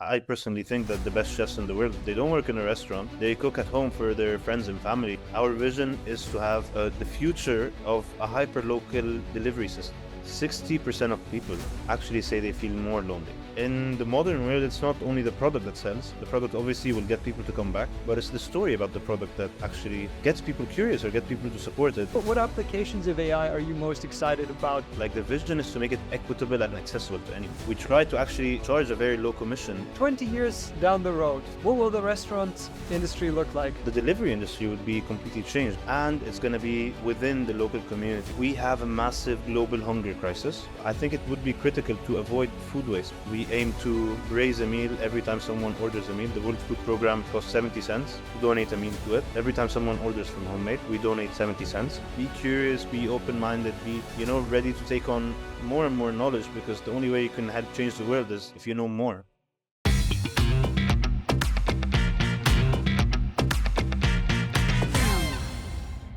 I personally think that the best chefs in the world, they don't work in a restaurant. They cook at home for their friends and family. Our vision is to have the future of a hyper-local delivery system. 60% of people actually say they feel more lonely. In the modern world, it's not only the product that sells. The product obviously will get people to come back, but it's the story about the product that actually gets people curious or get people to support it. But what applications of AI are you most excited about? Like, the vision is to make it equitable and accessible to anyone. We try to actually charge a very low commission. 20 years down the road, what will the restaurant industry look like? The delivery industry would be completely changed, and it's going to be within the local community. We have a massive global hunger crisis. I think it would be critical to avoid food waste. We aim to raise a meal every time someone orders a meal. The World Food Program costs 70 cents. Donate a meal to it. Every time someone orders from Homemade, we donate 70 cents. Be curious, be open-minded, be, ready to take on more and more knowledge, because the only way you can help change the world is if you know more.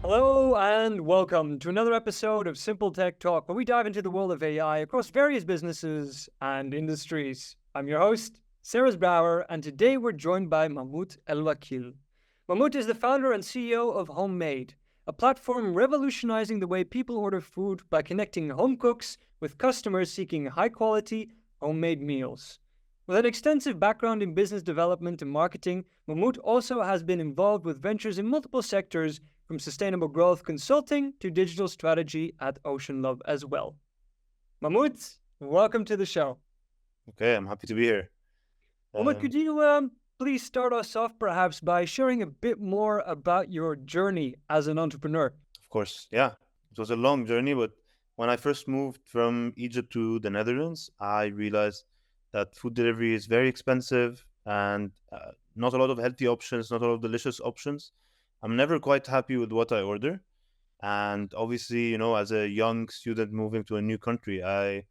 Hello and welcome to another episode of Simple Tech Talk, where we dive into the world of AI across various businesses and industries. I'm your host, Sarah Brouwer, and today we're joined by Mahmoud Elwakil. Mahmoud is the founder and CEO of Homemade, a platform revolutionizing the way people order food by connecting home cooks with customers seeking high-quality homemade meals. With an extensive background in business development and marketing, Mahmoud also has been involved with ventures in multiple sectors, from sustainable growth consulting to digital strategy at Ocean Love as well. Mahmoud, welcome to the show. Okay, I'm happy to be here. Mahmoud, could you please start us off perhaps by sharing a bit more about your journey as an entrepreneur? Of course, yeah. It was a long journey, but when I first moved from Egypt to the Netherlands, I realized that food delivery is very expensive and not a lot of healthy options, not a lot of delicious options. I'm never quite happy with what I order. And obviously, as a young student moving to a new country, I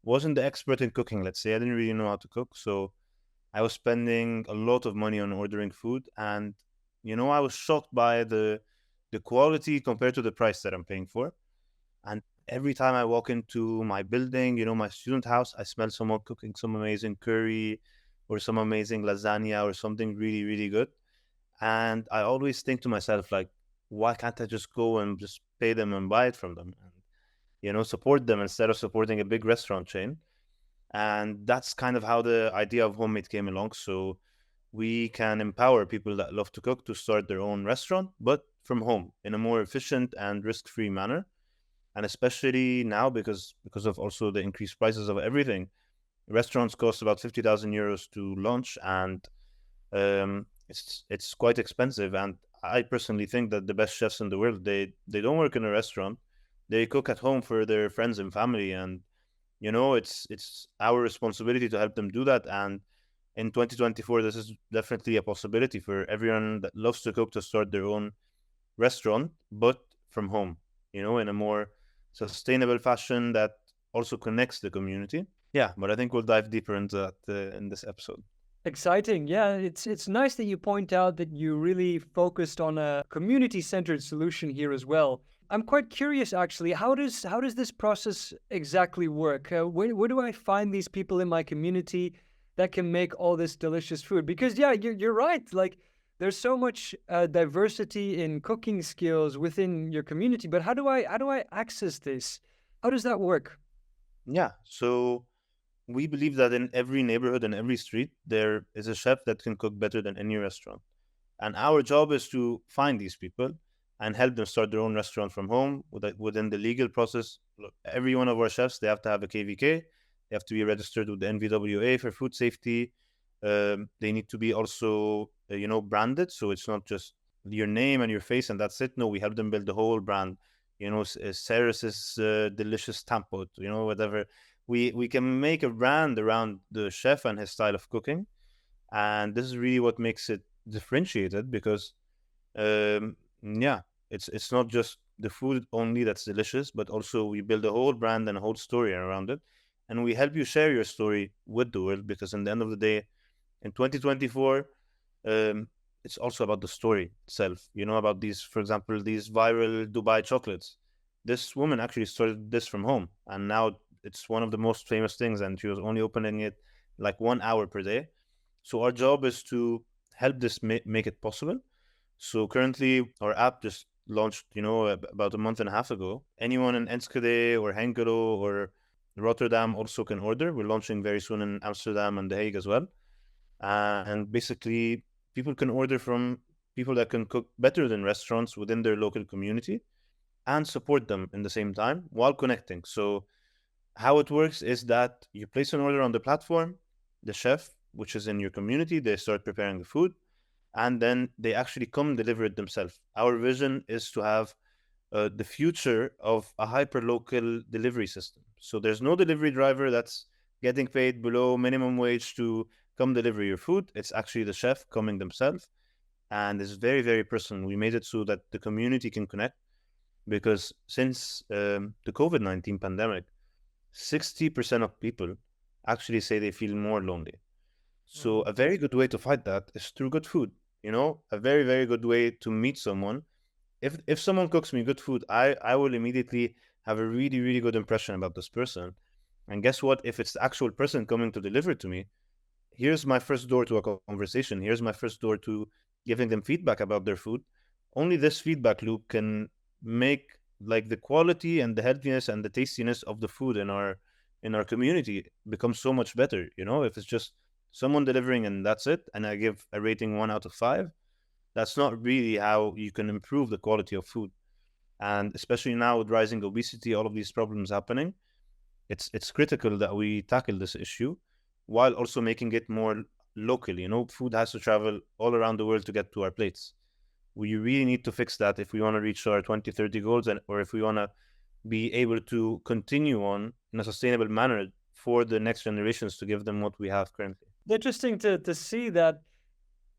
wasn't the expert in cooking, let's say. I didn't really know how to cook. So I was spending a lot of money on ordering food. And, I was shocked by the quality compared to the price that I'm paying for. And every time I walk into my building, my student house, I smell someone cooking some amazing curry or some amazing lasagna or something really, really good. And I always think to myself, like, why can't I just go and just pay them and buy it from them and, support them instead of supporting a big restaurant chain? And that's kind of how the idea of Homemade came along. So we can empower people that love to cook to start their own restaurant, but from home in a more efficient and risk-free manner. And especially now, because of also the increased prices of everything, restaurants cost about 50,000 euros to launch, and it's quite expensive. And I personally think that the best chefs in the world, they don't work in a restaurant. They cook at home for their friends and family, and it's our responsibility to help them do that. And in 2024, this is definitely a possibility for everyone that loves to cook to start their own restaurant, but from home, in a more sustainable fashion that also connects the community. Yeah, but I think we'll dive deeper into that in this episode. Exciting. Yeah, it's nice that you point out that you really focused on a community-centered solution here as well. I'm quite curious, actually. How does this process exactly work? Where do I find these people in my community that can make all this delicious food? Because yeah, you're right. Like, there's so much diversity in cooking skills within your community. But how do I access this? How does that work? Yeah, so we believe that in every neighborhood and every street, there is a chef that can cook better than any restaurant. And our job is to find these people and help them start their own restaurant from home within the legal process. Look, every one of our chefs, they have to have a KVK. They have to be registered with the NVWA for food safety. They need to be also, branded. So it's not just your name and your face and that's it. No, we help them build the whole brand. Sarah's delicious tampot, whatever. We can make a brand around the chef and his style of cooking. And this is really what makes it differentiated, because yeah, it's not just the food only that's delicious, but also we build a whole brand and a whole story around it, and we help you share your story with the world, because in the end of the day, in 2024, it's also about the story itself. About these, for example, these viral Dubai chocolates. This woman actually started this from home, and now it's one of the most famous things, and she was only opening it like 1 hour per day. So our job is to help this make it possible. So currently, our app just launched, about a month and a half ago. Anyone in Enschede or Hengelo or Rotterdam also can order. We're launching very soon in Amsterdam and The Hague as well. And basically, people can order from people that can cook better than restaurants within their local community and support them in the same time while connecting. So how it works is that you place an order on the platform, the chef, which is in your community, they start preparing the food, and then they actually come deliver it themselves. Our vision is to have the future of a hyper local delivery system. So there's no delivery driver that's getting paid below minimum wage to come deliver your food. It's actually the chef coming themselves. And it's very, very personal. We made it so that the community can connect because since the COVID 19 pandemic, 60% of people actually say they feel more lonely. So a very good way to fight that is through good food. A very, very good way to meet someone. If someone cooks me good food, I will immediately have a really, really good impression about this person. And guess what? If it's the actual person coming to deliver to me, here's my first door to a conversation. Here's my first door to giving them feedback about their food. Only this feedback loop can make like the quality and the healthiness and the tastiness of the food in our community become so much better. If it's just someone delivering and that's it, and I give a rating 1 out of 5, that's not really how you can improve the quality of food. And especially now with rising obesity, all of these problems happening, it's critical that we tackle this issue while also making it more local. Food has to travel all around the world to get to our plates. We really need to fix that if we want to reach our 2030 goals, or if we want to be able to continue on in a sustainable manner for the next generations to give them what we have currently. Interesting to see that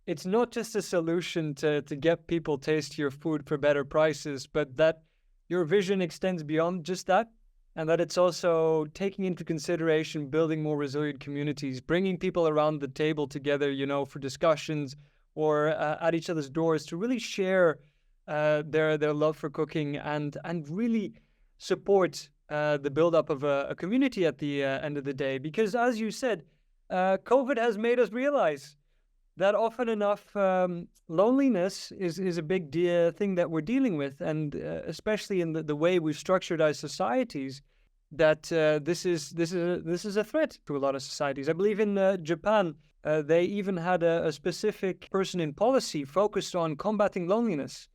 it's not just a solution to get people taste your food for better prices, but that your vision extends beyond just that. And that it's also taking into consideration building more resilient communities, bringing people around the table together, for discussions or at each other's doors to really share their love for cooking and really support the buildup of a community at the end of the day. Because as you said, COVID has made us realize that often enough loneliness is a big thing that we're dealing with, and especially in the way we've structured our societies, that this is a threat to a lot of societies. I believe in Japan, they even had a specific person in policy focused on combating loneliness.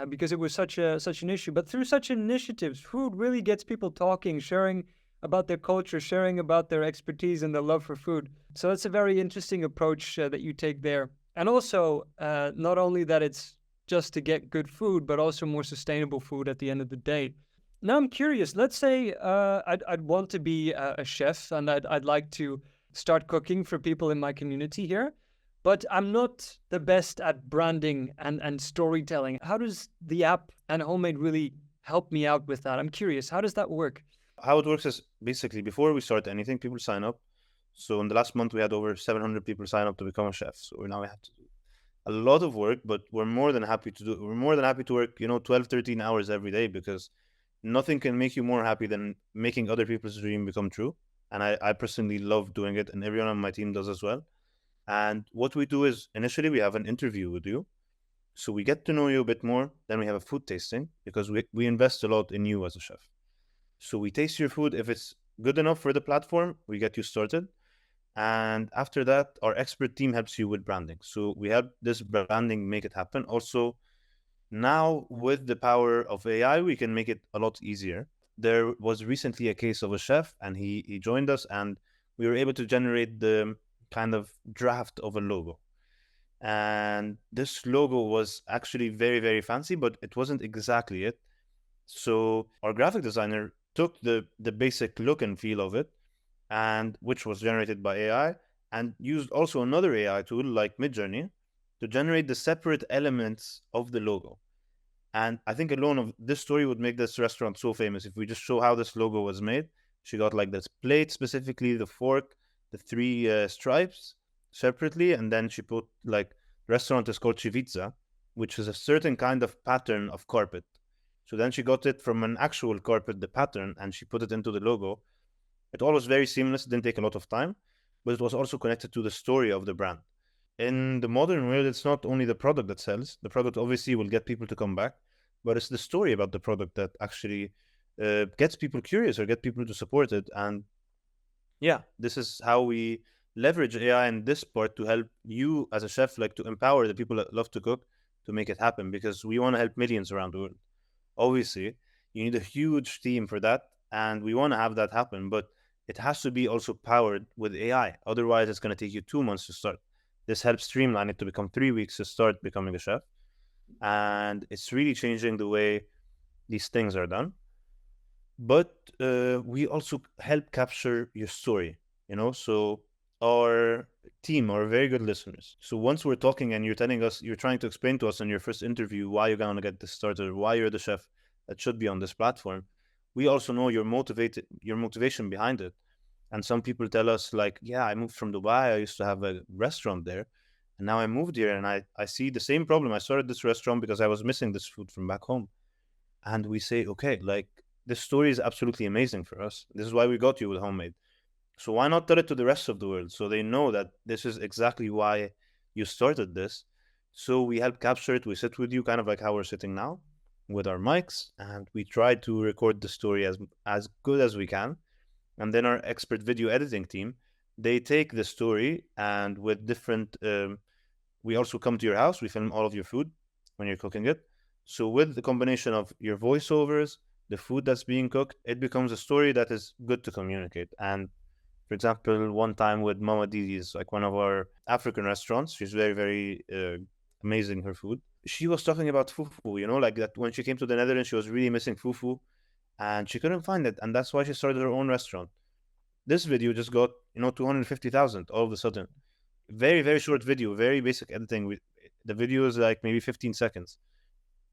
Because it was such an issue. But through such initiatives, food really gets people talking, sharing about their culture, sharing about their expertise and their love for food. So it's a very interesting approach that you take there. And also, not only that it's just to get good food, but also more sustainable food at the end of the day. Now I'm curious. Let's say I'd want to be a chef, and I'd like to start cooking for people in my community here. But I'm not the best at branding and storytelling. How does the app and Homemade really help me out with that? I'm curious. How does that work? How it works is basically before we start anything, people sign up. So in the last month, we had over 700 people sign up to become a chef. So now we have to do a lot of work, but we're more than happy to do. We're more than happy to work, 12, 13 hours every day, because nothing can make you more happy than making other people's dream become true. And I personally love doing it, and everyone on my team does as well. And what we do is initially we have an interview with you. So we get to know you a bit more. Then we have a food tasting because we invest a lot in you as a chef. So we taste your food. If it's good enough for the platform, we get you started. And after that, our expert team helps you with branding. So we help this branding make it happen. Also, now with the power of AI, we can make it a lot easier. There was recently a case of a chef, and he joined us, and we were able to generate the kind of draft of a logo. And this logo was actually very, very fancy, but it wasn't exactly it. So our graphic designer took the basic look and feel of it, and which was generated by AI, and used also another AI tool like Midjourney to generate the separate elements of the logo. And I think alone of this story would make this restaurant so famous if we just show how this logo was made. She got like this plate specifically, the fork, the three stripes separately, and then she put like restaurant is called Civizza, which is a certain kind of pattern of carpet. So then she got it from an actual carpet, the pattern, and she put it into the logo. It all was very seamless, didn't take a lot of time, but it was also connected to the story of the brand. in the modern world, it's not only the product that sells. The product obviously will get people to come back, but it's the story about the product that actually gets people curious or get people to support it. And yeah, this is how we leverage AI in this part to help you as a chef, like to empower the people that love to cook to make it happen, because we want to help millions around the world. Obviously, you need a huge team for that, and we want to have that happen, but it has to be also powered with AI. Otherwise, it's going to take you 2 months to start. This helps streamline it to become 3 weeks to start becoming a chef. And it's really changing the way these things are done. But we also help capture your story, so our team are very good listeners. So once we're talking and you're telling us, you're trying to explain to us in your first interview why you're going to get this started, why you're the chef that should be on this platform, we also know your motivation behind it. And some people tell us like, yeah, I moved from Dubai, I used to have a restaurant there, and now I moved here and I see the same problem. I started this restaurant because I was missing this food from back home. And we say, okay, like, this story is absolutely amazing for us. This is why we got you with homemade. So why not tell it to the rest of the world so they know that this is exactly why you started this? So we help capture it. We sit with you, kind of like how we're sitting now, with our mics, and we try to record the story as good as we can. And then our expert video editing team, they take the story, and with different we also come to your house. We film all of your food when you're cooking it. So with the combination of your voiceovers, the food that's being cooked, it becomes a story that is good to communicate. And for example, one time with Mama Didi's, like one of our African restaurants, she's very, very amazing, her food. She was talking about fufu, like that when she came to the Netherlands, she was really missing fufu and she couldn't find it. And that's why she started her own restaurant. This video just got, 250,000 all of a sudden. Very, very short video, very basic editing. The video is like maybe 15 seconds.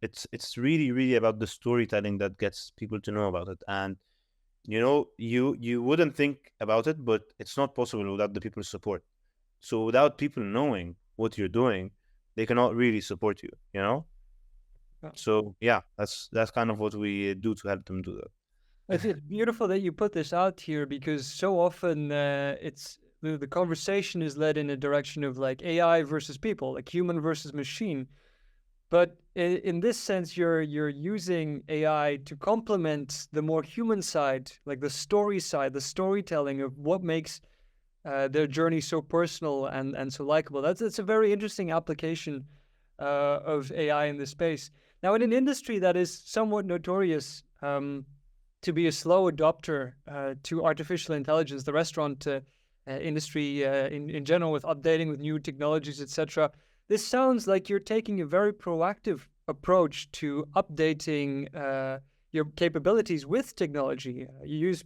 It's really, really about the storytelling that gets people to know about it. And you wouldn't think about it, but it's not possible without the people's support. So without people knowing what you're doing, they cannot really support you. Yeah. So yeah, that's kind of what we do to help them do that. It's beautiful that you put this out here because so often it's the conversation is led in a direction of like AI versus people, like human versus machine. But in this sense, you're using AI to complement the more human side, like the story side, the storytelling of what makes their journey so personal and so likable. That's a very interesting application of AI in this space. Now, in an industry that is somewhat notorious to be a slow adopter to artificial intelligence, the restaurant industry in general, with updating with new technologies, etc. This sounds like you're taking a very proactive approach to updating your capabilities with technology. You use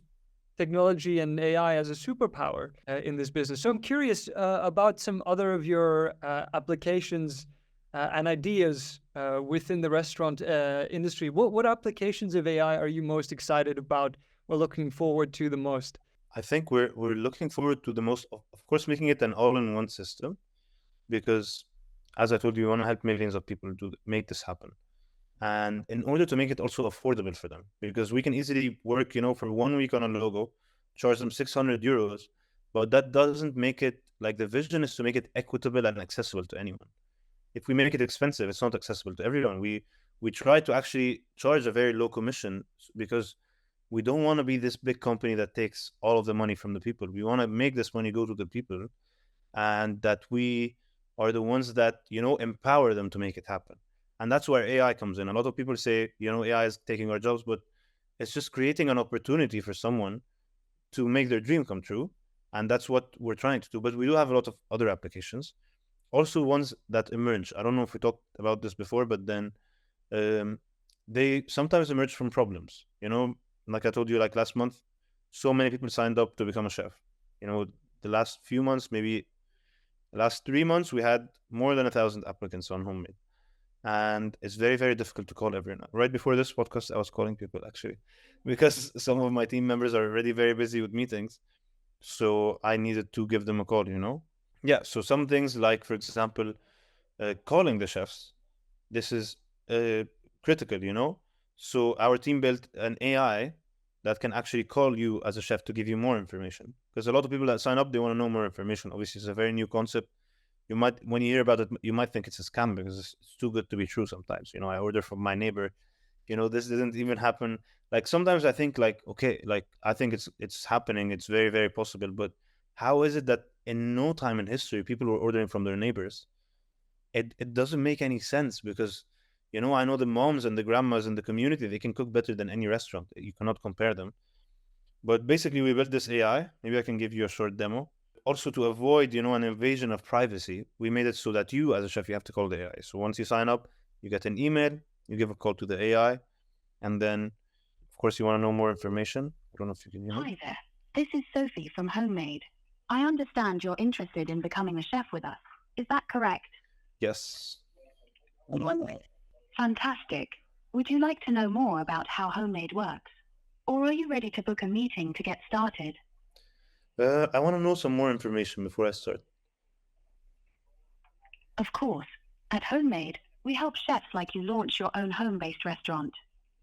technology and AI as a superpower in this business. So I'm curious about some other of your applications and ideas within the restaurant industry. What applications of AI are you most excited about or looking forward to the most? I think we're looking forward to the most, of course, making it an all-in-one system, because as I told you, we want to help millions of people to make this happen. And in order to make it also affordable for them, because we can easily work, for 1 week on a logo, charge them 600 euros, but that doesn't make it, like, the vision is to make it equitable and accessible to anyone. If we make it expensive, it's not accessible to everyone. We try to actually charge a very low commission, because we don't want to be this big company that takes all of the money from the people. We want to make this money go to the people, and that we are the ones that, empower them to make it happen. And that's where AI comes in. A lot of people say, AI is taking our jobs, but it's just creating an opportunity for someone to make their dream come true. And that's what we're trying to do. But we do have a lot of other applications, also ones that emerge. I don't know if we talked about this before, but then they sometimes emerge from problems. Like I told you, like last month, so many people signed up to become a chef. The last few months, maybe the last 3 months, we had more than 1,000 applicants on homemade. And it's very, very difficult to call everyone. Right before this podcast, I was calling people, actually, because some of my team members are already very busy with meetings. So I needed to give them a call. Yeah, so some things like, for example, calling the chefs, this is critical. So our team built an AI that can actually call you as a chef to give you more information. Because a lot of people that sign up, they want to know more information. Obviously, it's a very new concept. you might, when you hear about it, you might think it's a scam because it's too good to be true sometimes. I order from my neighbor, this didn't even happen. Like sometimes I think like, okay, like I think it's happening, it's very, very possible, but how is it that in no time in history people were ordering from their neighbors? It doesn't make any sense because I know the moms and the grandmas in the community, they can cook better than any restaurant. You cannot compare them. But basically, we built this AI. Maybe I can give you a short demo. Also, to avoid, an invasion of privacy, we made it so that you, as a chef, you have to call the AI. So once you sign up, you get an email, you give a call to the AI, and then, of course, you want to know more information. I don't know if you can hear me. Hi there. This is Sophie from Homemade. I understand you're interested in becoming a chef with us. Is that correct? Yes. Fantastic. Would you like to know more about how Homemade works? Or are you ready to book a meeting to get started? I want to know some more information before I start. Of course. At Homemade, we help chefs like you launch your own home-based restaurant.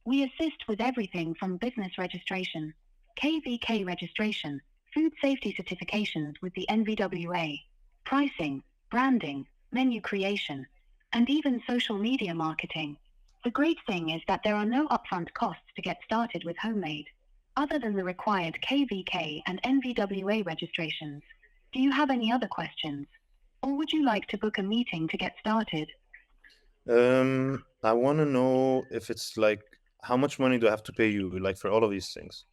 We assist with everything from business registration, KVK registration, food safety certifications with the NVWA, pricing, branding, menu creation, and even social media marketing. The great thing is that there are no upfront costs to get started with Homemade, other than the required KVK and NVWA registrations. Do you have any other questions? Or would you like to book a meeting to get started? I want to know if it's like, how much money do I have to pay you, like for all of these things?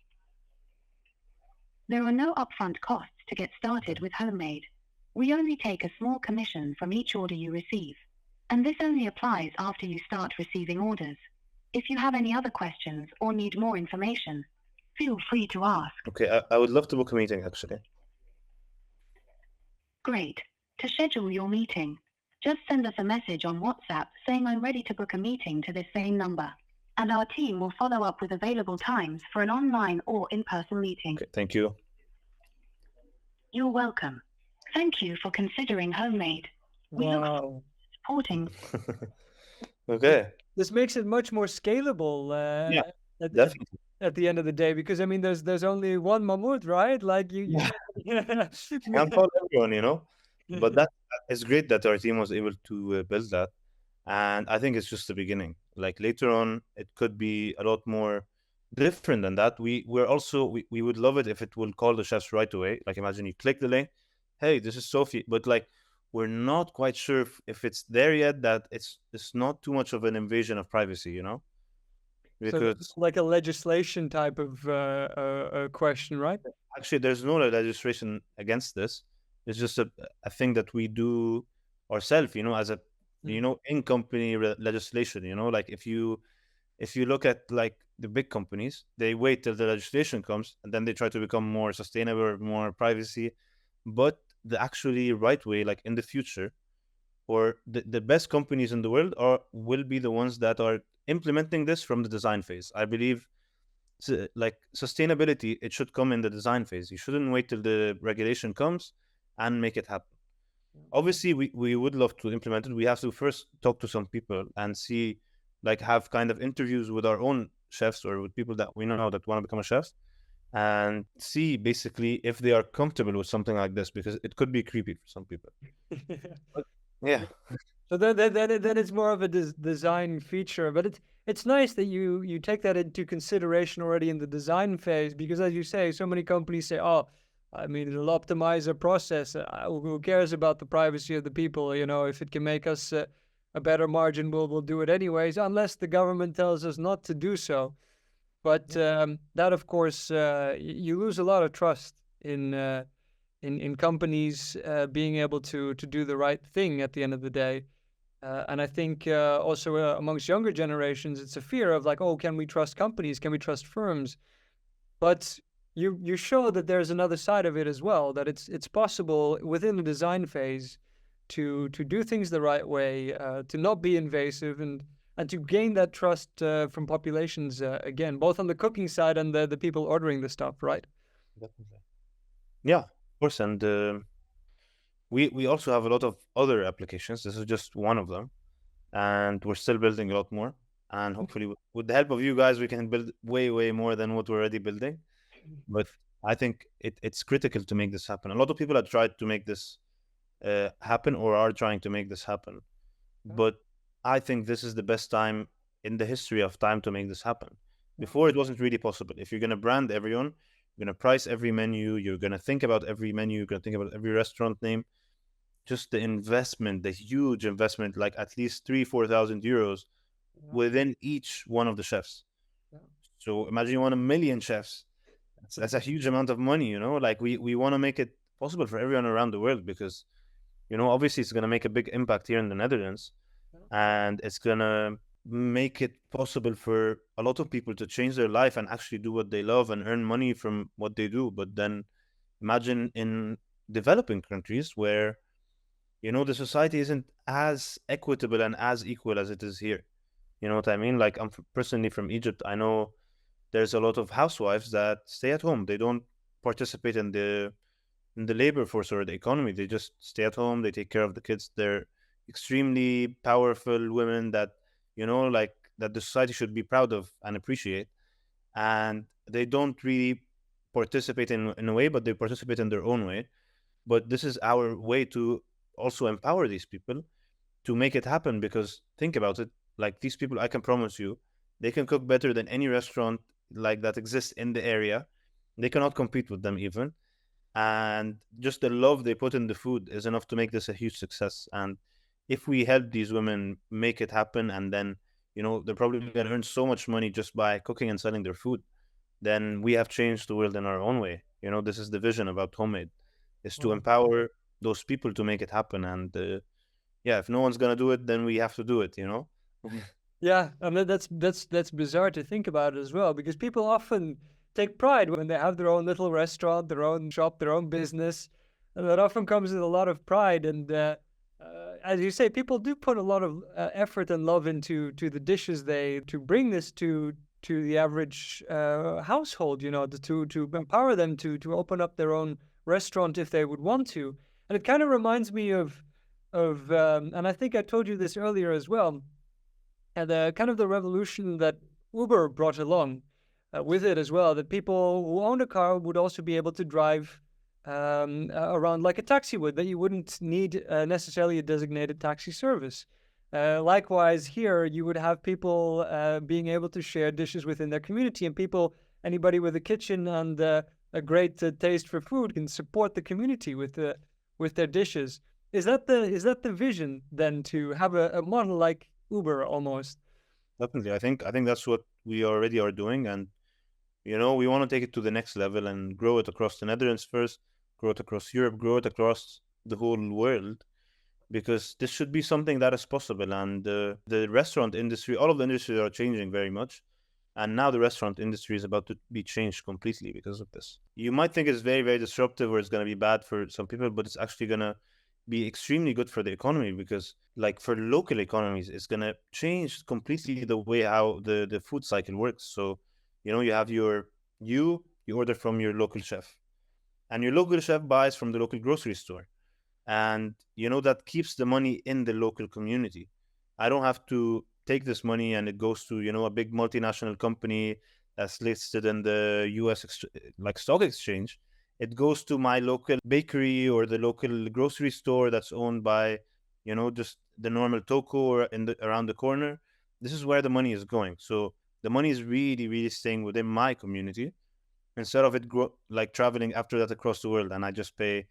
There are no upfront costs to get started with Homemade. We only take a small commission from each order you receive, and this only applies after you start receiving orders. If you have any other questions or need more information, feel free to ask. Okay, I would love to book a meeting actually. Great. To schedule your meeting, just send us a message on WhatsApp saying I'm ready to book a meeting to this same number, and our team will follow up with available times for an online or in-person meeting. Okay, thank you. You're welcome. Thank you for considering Homemade. We look forward Wow. to supporting. Okay. This makes it much more scalable Yeah, at, definitely. at the end of the day, because I mean, there's only one Mahmoud, right? Like you Can't follow everyone. But that is great that our team was able to build that. And I think it's just the beginning. Like later on, it could be a lot more different than that. We would love it if it will call the chefs right away. Like imagine you click the link, hey, this is Sophie. But like we're not quite sure if it's there yet, that it's not too much of an invasion of privacy. So Because like a legislation type of question, right? actually there's no legislation against this. It's just a thing that we do ourselves, as a in company legislation. Like if you look at like the big companies, they wait till the legislation comes and then they try to become more sustainable, more privacy. But the actually right way, like in the future, or the best companies in the world will be the ones that are implementing this from the design phase. I believe like sustainability, it should come in the design phase. You shouldn't wait till the regulation comes and make it happen. Obviously we would love to implement it. We have to first talk to some people and see, like have kind of interviews with our own chefs or with people that we know that want to become a chef, and see basically if they are comfortable with something like this, because it could be creepy for some people. But, yeah. So then it's more of a design feature, but it's nice that you take that into consideration already in the design phase, because as you say, so many companies say, oh, I mean, it'll optimize a process. Who cares about the privacy of the people? If it can make us a better margin, we'll do it anyways, unless the government tells us not to do so. But that, of course, you lose a lot of trust in companies being able to do the right thing at the end of the day. And I think also amongst younger generations, it's a fear of like, oh, can we trust companies? Can we trust firms? But you show that there's another side of it as well, that it's possible within the design phase to do things the right way, to not be invasive, and to gain that trust from populations again, both on the cooking side and the people ordering the stuff, right? Definitely. Yeah, of course. And we also have a lot of other applications. This is just one of them, and we're still building a lot more. And hopefully, with the help of you guys, we can build way more than what we're already building. But I think it's critical to make this happen. A lot of people have tried to make this happen or are trying to make this happen. But I think this is the best time in the history of time to make this happen. Before, it wasn't really possible. If you're going to brand everyone, you're going to price every menu, you're going to think about every menu, you're going to think about every restaurant name, just the investment, the huge investment, like at least 3, 4 thousand euros within each one of the chefs. So imagine you want 1 million chefs. That's a huge amount of money, Like we want to make it possible for everyone around the world because, obviously it's going to make a big impact here in the Netherlands, and it's going to make it possible for a lot of people to change their life and actually do what they love and earn money from what they do. But then imagine in developing countries where, the society isn't as equitable and as equal as it is here. You know what I mean? Like, I'm personally from Egypt. I know there's a lot of housewives that stay at home. They don't participate in the labor force or the economy. They just stay at home. They take care of the kids. They're extremely powerful women that, like that the society should be proud of and appreciate. And they don't really participate in a way, but they participate in their own way. But this is our way to also empower these people to make it happen, because think about it, like these people, I can promise you, they can cook better than any restaurant like that exists in the area. They cannot compete with them even. And just the love they put in the food is enough to make this a huge success. And if we help these women make it happen, and then, they're probably going to earn so much money just by cooking and selling their food, then we have changed the world in our own way. This is the vision about Homemade, is to empower those people to make it happen. And yeah, if no one's gonna do it, then we have to do it. Yeah, I mean that's bizarre to think about as well, because people often take pride when they have their own little restaurant, their own shop, their own business, and that often comes with a lot of pride. And as you say, people do put a lot of effort and love into the dishes they to bring this to the average household. To empower them to open up their own restaurant if they would want to. And it kind of reminds me of and I think I told you this earlier as well, and the kind of the revolution that Uber brought along with it as well, that people who owned a car would also be able to drive around like a taxi would, that you wouldn't need necessarily a designated taxi service. Likewise, here you would have people being able to share dishes within their community, and anybody with a kitchen and a great taste for food can support the community with their dishes. Is that the vision then, to have a model like Uber almost? Definitely, I think that's what we already are doing. And we want to take it to the next level and grow it across the Netherlands first, grow it across Europe, grow it across the whole world, because this should be something that is possible. And the restaurant industry, all of the industries are changing very much. And now the restaurant industry is about to be changed completely because of this. You might think it's very, very disruptive, or it's going to be bad for some people, but it's actually going to be extremely good for the economy, because like for local economies, it's going to change completely the way how the food cycle works. So, you have you order from your local chef, and your local chef buys from the local grocery store. And, that keeps the money in the local community. I don't have to take this money and it goes to, a big multinational company that's listed in the US like stock exchange. It goes to my local bakery or the local grocery store that's owned by, just the normal toko or around the corner. This is where the money is going. So the money is really, really staying within my community, instead of it like traveling after that across the world, and I just pay,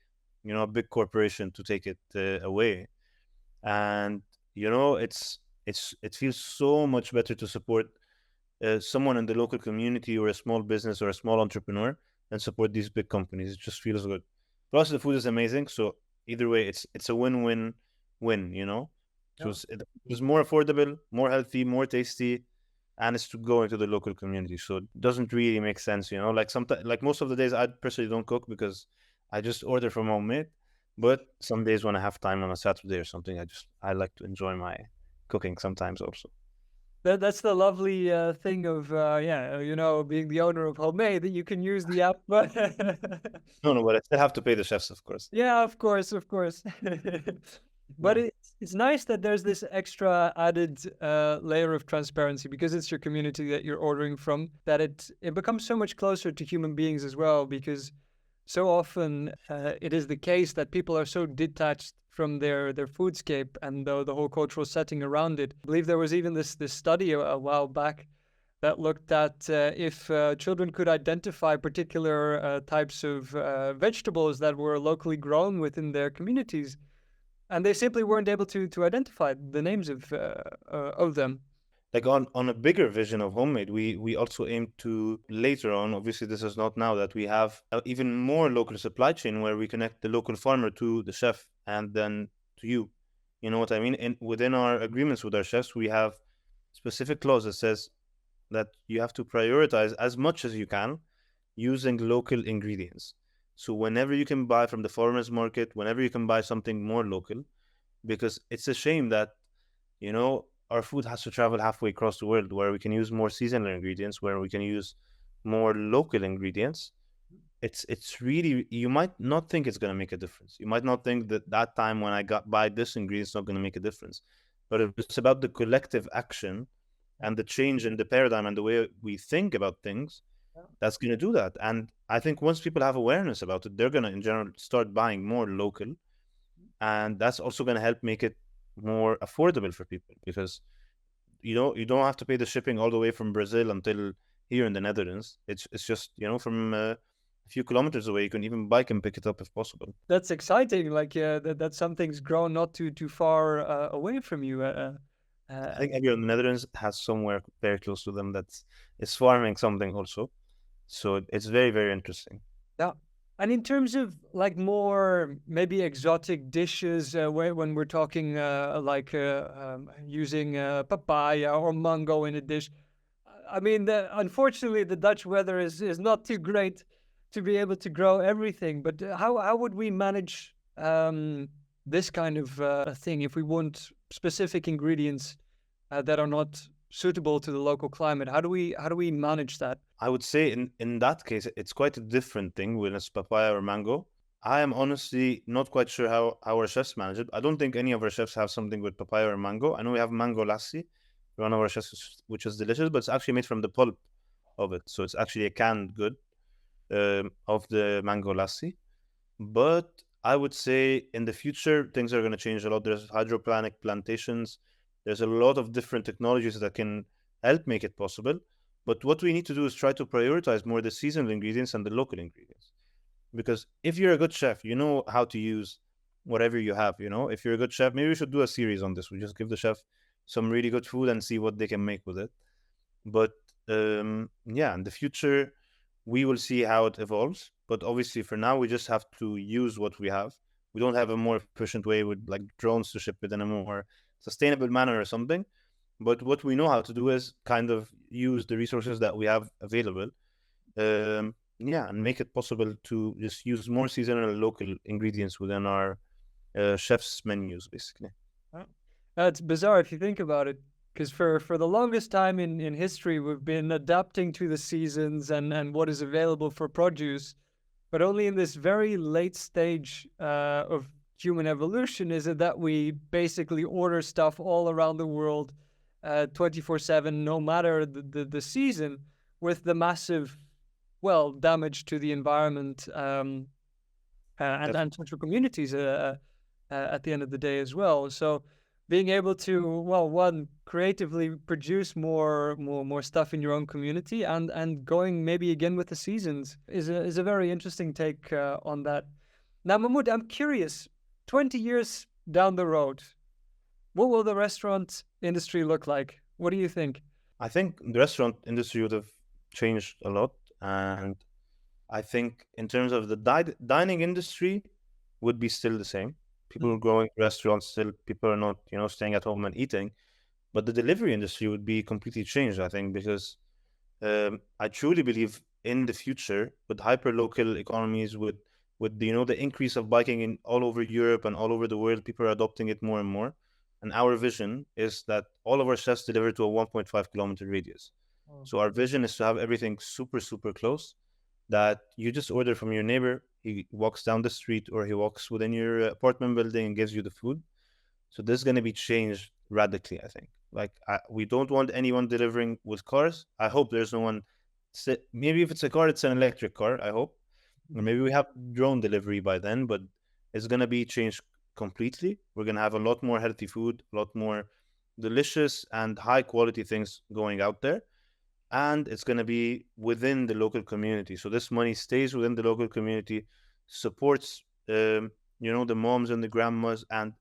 a big corporation to take it away. And it feels so much better to support someone in the local community or a small business or a small entrepreneur and support these big companies. It just feels good. Plus, the food is amazing. So either way, it's a win-win-win. So it's more affordable, more healthy, more tasty, and it's to go into the local community. So it doesn't really make sense, Like sometimes, like most of the days, I personally don't cook because I just order from Homemade. But some days when I have time on a Saturday or something, I like to enjoy my cooking sometimes also. That's the lovely thing of being the owner of Homemade, that you can use the app. No, but I still have to pay the chefs, of course. Yeah, of course. But it's nice that there's this extra added layer of transparency, because it's your community that you're ordering from, that it becomes so much closer to human beings as well. Because so often it is the case that people are so detached from their foodscape and the whole cultural setting around it. I believe there was even this study a while back that looked at if children could identify particular types of vegetables that were locally grown within their communities, and they simply weren't able to identify the names of them. Like on a bigger vision of homemade, we also aim to later on, obviously this is not now, that we have even more local supply chain where we connect the local farmer to the chef and then to you. You know what I mean? And within our agreements with our chefs, we have specific clause that says that you have to prioritize as much as you can using local ingredients. So whenever you can buy from the farmers market, whenever you can buy something more local, because it's a shame that, you know, our food has to travel halfway across the world where we can use more seasonal ingredients, where we can use more local ingredients. It's really, you might not think it's going to make a difference. You might not think that that time when I got buy this ingredient is not going to make a difference, but it's about the collective action and the change in the paradigm and the way we think about things that's going to do that. And I think once people have awareness about it, they're going to in general start buying more local, and that's also going to help make it more affordable for people, because you don't have to pay the shipping all the way from Brazil until here in the Netherlands. It's just, you know, from a few kilometers away. You can even bike and pick it up if possible. That's exciting. Like that something's grown not too far away from you. I think everyone in the Netherlands has somewhere very close to them that is farming something also. So it's very, very interesting. Yeah. And in terms of like more maybe exotic dishes, when we're talking using papaya or mango in a dish, I mean, unfortunately, the Dutch weather is not too great to be able to grow everything. But how would we manage this kind of thing if we want specific ingredients that are not suitable to the local climate? How do we manage that? I would say in that case, it's quite a different thing when it's papaya or mango. I am honestly not quite sure how our chefs manage it. I don't think any of our chefs have something with papaya or mango. I know we have mango lassi, one of our chefs, which is delicious, but it's actually made from the pulp of it. So it's actually a canned good of the mango lassi. But I would say in the future, things are going to change a lot. There's hydroponic plantations. There's a lot of different technologies that can help make it possible. But what we need to do is try to prioritize more the seasonal ingredients and the local ingredients. Because if you're a good chef, you know how to use whatever you have. You know, if you're a good chef, maybe we should do a series on this. We just give the chef some really good food and see what they can make with it. But yeah, in the future, we will see how it evolves. But obviously, for now, we just have to use what we have. We don't have a more efficient way with like drones to ship it in a more sustainable manner or something. But what we know how to do is kind of use the resources that we have available, yeah, and make it possible to just use more seasonal local ingredients within our chefs' menus, basically. It's bizarre if you think about it, because for the longest time in history, we've been adapting to the seasons and what is available for produce. But only in this very late stage of human evolution is it that we basically order stuff all around the world 24/7, no matter the season, with the massive, well, damage to the environment and social communities at the end of the day as well. So being able to, well, one, creatively produce more stuff in your own community and going maybe again with the seasons is a very interesting take on that. Now, Mahmoud, I'm curious, 20 years down the road, what will the restaurant industry look like? What do you think? I think the restaurant industry would have changed a lot. And I think in terms of the dining industry would be still the same. People are going to restaurants still. People are not, you know, staying at home and eating. But the delivery industry would be completely changed, I think, because I truly believe in the future with hyper local economies, with the, you know, the increase of biking in all over Europe and all over the world, people are adopting it more and more. And our vision is that all of our chefs deliver to a 1.5 kilometer radius. So our vision is to have everything super, super close, that you just order from your neighbor. He walks down the street or he walks within your apartment building and gives you the food. So this is going to be changed radically, I think. Like, we don't want anyone delivering with cars. I hope there's no one. Maybe if it's a car, it's an electric car, I hope. And maybe we have drone delivery by then, but it's gonna be changed completely. We're gonna have a lot more healthy food, a lot more delicious and high quality things going out there, and it's gonna be within the local community. So this money stays within the local community, supports the moms and the grandmas, and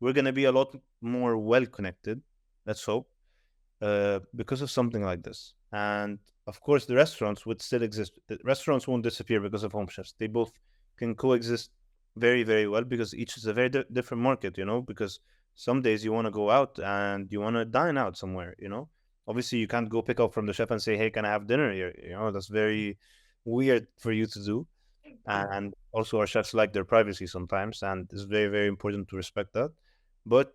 we're gonna be a lot more well connected. Let's hope because of something like this. And of course, the restaurants would still exist. The restaurants won't disappear because of home chefs. They both can coexist very, very well because each is a very different market, because some days you want to go out and you want to dine out somewhere. Obviously, you can't go pick up from the chef and say, hey, can I have dinner here? That's very weird for you to do. And also, our chefs like their privacy sometimes, and it's very, very important to respect that. But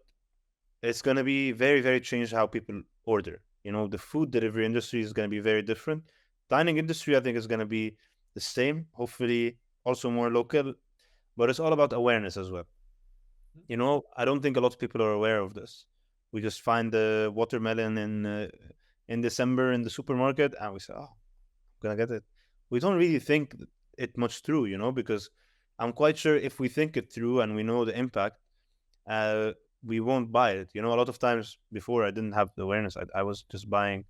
it's going to be very, very changed how people order. The food delivery industry is going to be very different. Dining industry, I think, is going to be the same, hopefully also more local, but it's all about awareness as well. I don't think a lot of people are aware of this. We just find the watermelon in December in the supermarket and we say, oh, I'm going to get it. We don't really think it much through, because I'm quite sure if we think it through and we know the impact, uh, we won't buy it. A lot of times before I didn't have the awareness. I was just buying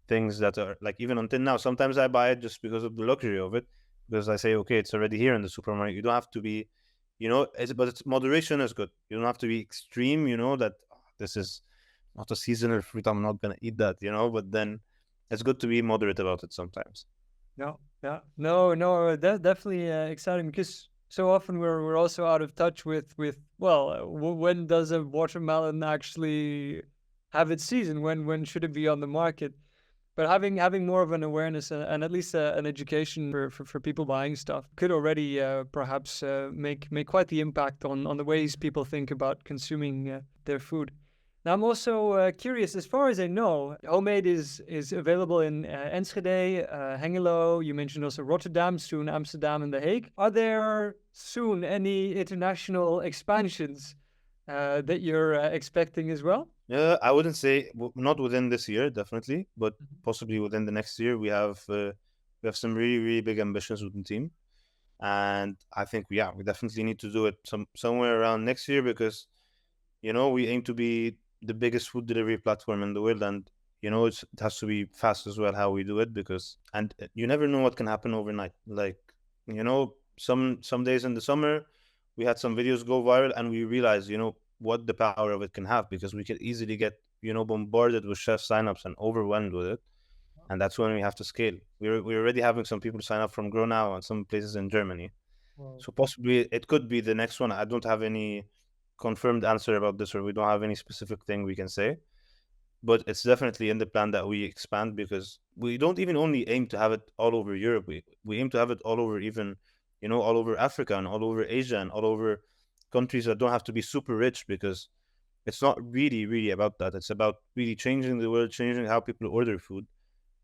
things that are like, even until now, sometimes I buy it just because of the luxury of it, because I say, okay, it's already here in the supermarket. You don't have to be, but it's moderation is good. You don't have to be extreme, that this is not a seasonal fruit. I'm not going to eat that, but then it's good to be moderate about it sometimes. No, yeah, no, that definitely exciting because so often we're also out of touch with when does a watermelon actually have its season? When should it be on the market? But having more of an awareness and at least an education for people buying stuff could already perhaps make quite the impact on the ways people think about consuming their food. Now, I'm also curious, as far as I know, homemade is available in Enschede, Hengelo. You mentioned also Rotterdam, soon Amsterdam and The Hague. Are there soon any international expansions that you're expecting as well? Yeah, I wouldn't say not within this year, definitely, but possibly within the next year. We have some really, really big ambitions with the team, and I think we definitely need to do it somewhere around next year because we aim to be the biggest food delivery platform in the world, and it has to be fast as well how we do it because you never know what can happen overnight. Like some days in the summer we had some videos go viral and we realized what the power of it can have because we could easily get bombarded with chef signups and overwhelmed with it, and that's when we have to scale. We're already having some people sign up from Grow Now and some places in Germany. Wow. So possibly it could be the next one. I don't have any confirmed answer about this, or we don't have any specific thing we can say, but it's definitely in the plan that we expand because we don't even only aim to have it all over Europe. We aim to have it all over, even all over Africa and all over Asia and all over countries that don't have to be super rich, because it's not really, really about that. It's about really changing the world, changing how people order food,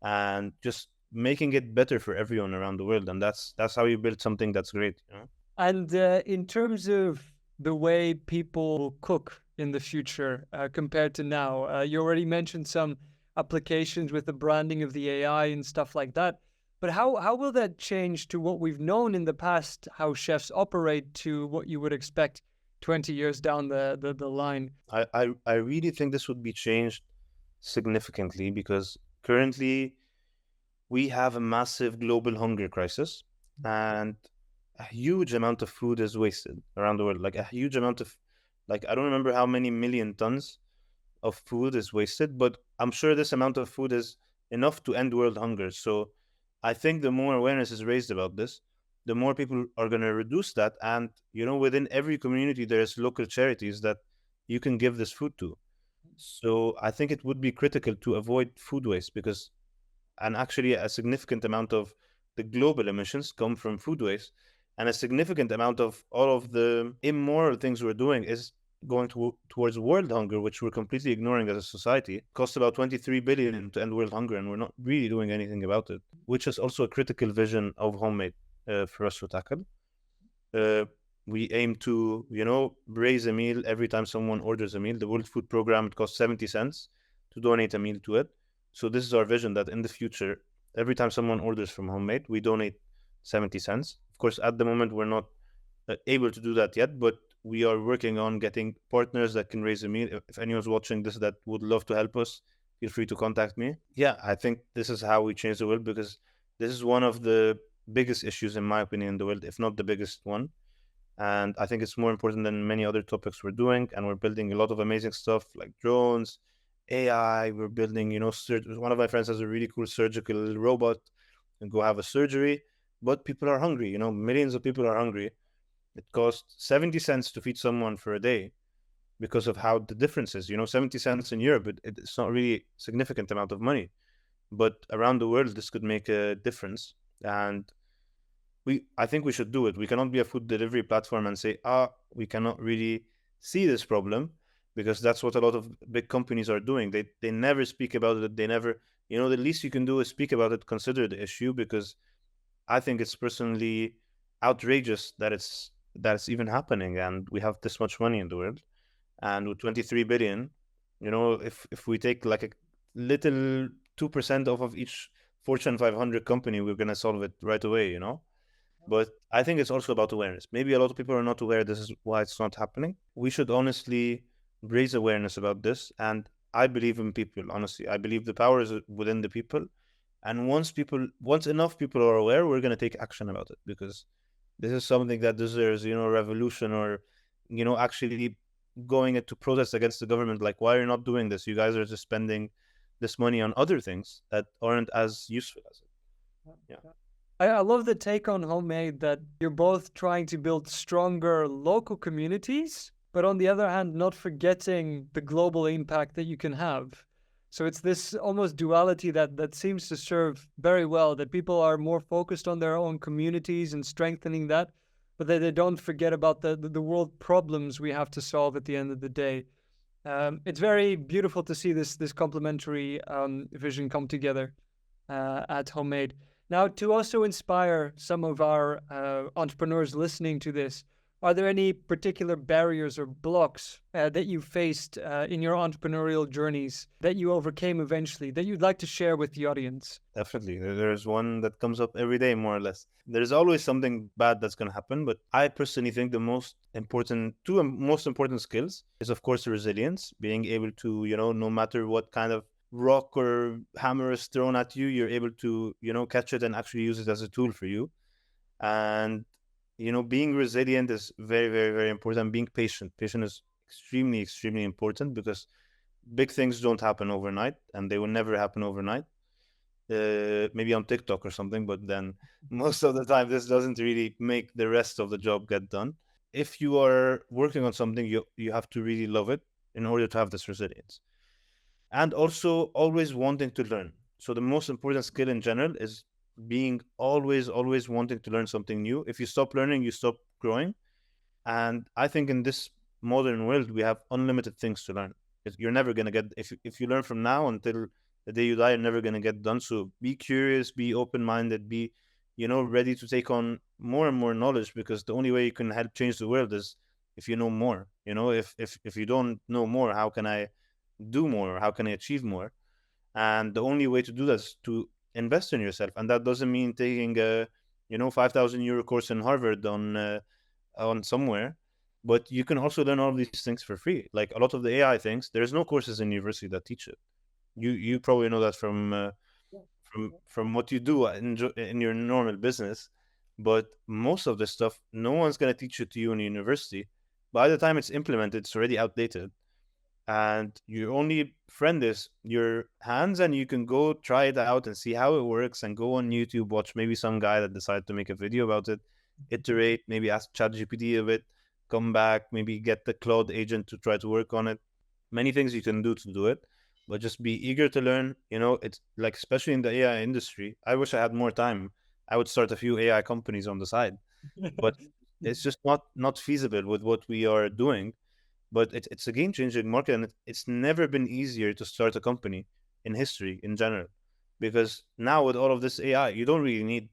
and just making it better for everyone around the world. And that's how you build something that's great. And in terms of the way people cook in the future compared to now, you already mentioned some applications with the branding of the AI and stuff like that. But how will that change to what we've known in the past, how chefs operate, to what you would expect 20 years down the line? I really think this would be changed significantly because currently we have a massive global hunger crisis and a huge amount of food is wasted around the world. Like a huge amount of, like, I don't remember how many million tons of food is wasted, but I'm sure this amount of food is enough to end world hunger. So I think the more awareness is raised about this, the more people are going to reduce that. And, within every community, there's local charities that you can give this food to. So I think it would be critical to avoid food waste because, and actually a significant amount of the global emissions come from food waste. And a significant amount of all of the immoral things we're doing is going towards world hunger, which we're completely ignoring as a society. It costs about 23 billion to end world hunger, and we're not really doing anything about it, which is also a critical vision of homemade for us to tackle. We aim to, raise a meal every time someone orders a meal. The World Food Program, it costs 70 cents to donate a meal to it. So this is our vision, that in the future, every time someone orders from homemade, we donate 70 cents. Of course, at the moment, we're not able to do that yet, but we are working on getting partners that can raise a meal. If anyone's watching this that would love to help us, feel free to contact me. Yeah, I think this is how we change the world, because this is one of the biggest issues, in my opinion, in the world, if not the biggest one. And I think it's more important than many other topics we're doing. And we're building a lot of amazing stuff like drones, AI. We're building, one of my friends has a really cool surgical robot and go have a surgery. But people are hungry, millions of people are hungry. It costs 70 cents to feed someone for a day because of how the difference is. 70 cents in Europe, it's not really significant amount of money. But around the world, this could make a difference. And I think we should do it. We cannot be a food delivery platform and say, we cannot really see this problem, because that's what a lot of big companies are doing. They never speak about it. They never, the least you can do is speak about it, consider the issue, because I think it's personally outrageous that it's even happening, and we have this much money in the world, and with 23 billion, if we take like a little 2% off of each Fortune 500 company, we're gonna solve it right away. But I think it's also about awareness. Maybe a lot of people are not aware this is why it's not happening. We should honestly raise awareness about this. And I believe in people, honestly. I believe the power is within the people. And once enough people are aware, we're going to take action about it, because this is something that deserves, a revolution, or, actually going into protest against the government. Like, why are you not doing this? You guys are just spending this money on other things that aren't as useful as it. Yeah. I love the take on Homemade, that you're both trying to build stronger local communities, but on the other hand, not forgetting the global impact that you can have. So it's this almost duality that seems to serve very well, that people are more focused on their own communities and strengthening that, but that they don't forget about the world problems we have to solve at the end of the day. It's very beautiful to see this complementary vision come together at Homemade. Now, to also inspire some of our entrepreneurs listening to this, are there any particular barriers or blocks that you faced in your entrepreneurial journeys that you overcame eventually that you'd like to share with the audience? Definitely. There's one that comes up every day, more or less. There's always something bad that's going to happen. But I personally think the two most important skills is, of course, resilience, being able to, no matter what kind of rock or hammer is thrown at you, you're able to, catch it and actually use it as a tool for you. And being resilient is very, very, very important. Being patient. Patient is extremely, extremely important, because big things don't happen overnight, and they will never happen overnight. Maybe on TikTok or something, but then most of the time, this doesn't really make the rest of the job get done. If you are working on something, you have to really love it in order to have this resilience. And also always wanting to learn. So the most important skill in general is being always wanting to learn something new. If you stop learning, you stop growing. And I think in this modern world, we have unlimited things to learn. You're never going to get, if you learn from now until the day you die, you're never going to get done. So be curious, be open-minded, be, ready to take on more and more knowledge, because the only way you can help change the world is if you know more. If you don't know more, how can I do more? How can I achieve more? And the only way to do that is to invest in yourself. And that doesn't mean taking a 5,000 euro course in Harvard on somewhere, but you can also learn all of these things for free. Like a lot of the AI things, there's no courses in university that teach it. You probably know that from what you do in your normal business. But most of this stuff, no one's going to teach it to you in university. By the time it's implemented, it's already outdated. And your only friend is your hands, and you can go try it out and see how it works, and go on YouTube, watch maybe some guy that decided to make a video about it, iterate, maybe ask ChatGPT a bit, come back, maybe get the Claude agent to try to work on it. Many things you can do to do it, but just be eager to learn. It's like, especially in the AI industry, I wish I had more time. I would start a few AI companies on the side, but it's just not feasible with what we are doing. But it's a game-changing market, and it's never been easier to start a company in history in general, because now with all of this AI, you don't really need,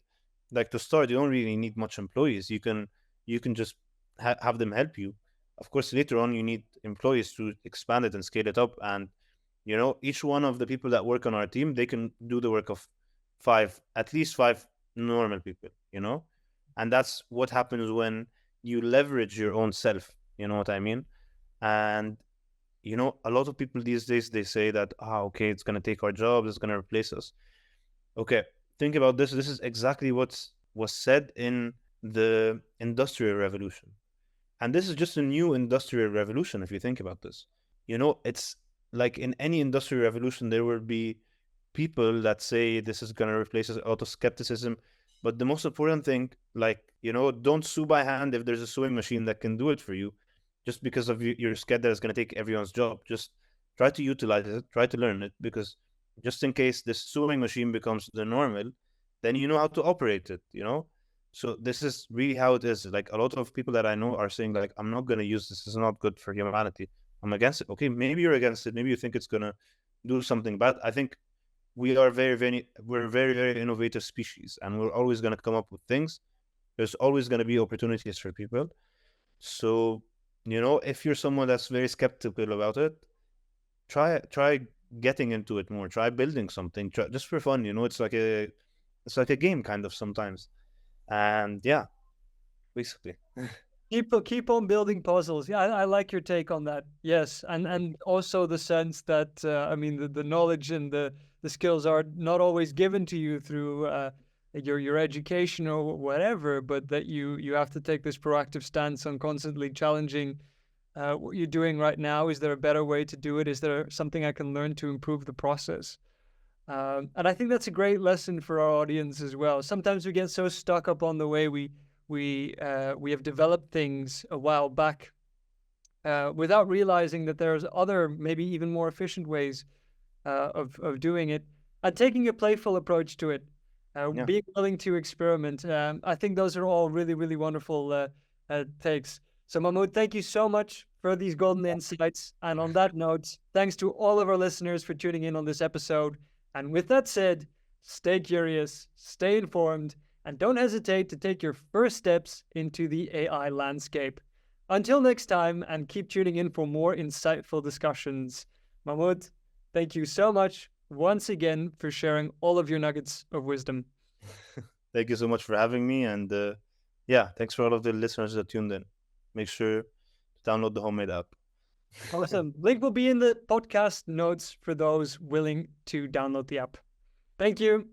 like, to start, you don't really need much employees. You can just have them help you. Of course, later on, you need employees to expand it and scale it up. And each one of the people that work on our team, they can do the work of at least five normal people. And that's what happens when you leverage your own self. You know what I mean? And a lot of people these days, they say that, okay, it's going to take our jobs, it's going to replace us. Okay, think about this. This is exactly what was said in the Industrial Revolution. And this is just a new industrial revolution, if you think about this. It's like in any industrial revolution, there will be people that say this is going to replace us, a lot of skepticism. But the most important thing, like, don't sue by hand if there's a sewing machine that can do it for you, just because of you're scared that it's going to take everyone's job. Just try to utilize it, try to learn it, because just in case this sewing machine becomes the normal, then you know how to operate it. So this is really how it is. Like, a lot of people that I know are saying, like, I'm not going to use this. It's not good for humanity. I'm against it. Okay, maybe you're against it. Maybe you think it's going to do something bad. I think we're very, very innovative species, and we're always going to come up with things. There's always going to be opportunities for people. So, if you're someone that's very skeptical about it, try getting into it more. Try building something, just for fun. It's like a game kind of sometimes. And yeah, basically. Keep on building puzzles. Yeah, I like your take on that. Yes, and also the sense that I mean the knowledge and the skills are not always given to you through your education or whatever, but that you have to take this proactive stance on constantly challenging what you're doing right now. Is there a better way to do it? Is there something I can learn to improve the process? And I think that's a great lesson for our audience as well. Sometimes we get so stuck up on the way we have developed things a while back without realizing that there's other, maybe even more efficient ways of doing it, and taking a playful approach to it, Yeah. being willing to experiment. I think those are all really, really wonderful takes. So, Mahmoud, thank you so much for these golden insights. And on that note, thanks to all of our listeners for tuning in on this episode. And with that said, stay curious, stay informed, and don't hesitate to take your first steps into the AI landscape. Until next time, and keep tuning in for more insightful discussions. Mahmoud, thank you so much once again for sharing all of your nuggets of wisdom. Thank you so much for having me. And yeah, thanks for all of the listeners that tuned in. Make sure to download the Homemade app. Awesome. Link will be in the podcast notes for those willing to download the app. Thank you.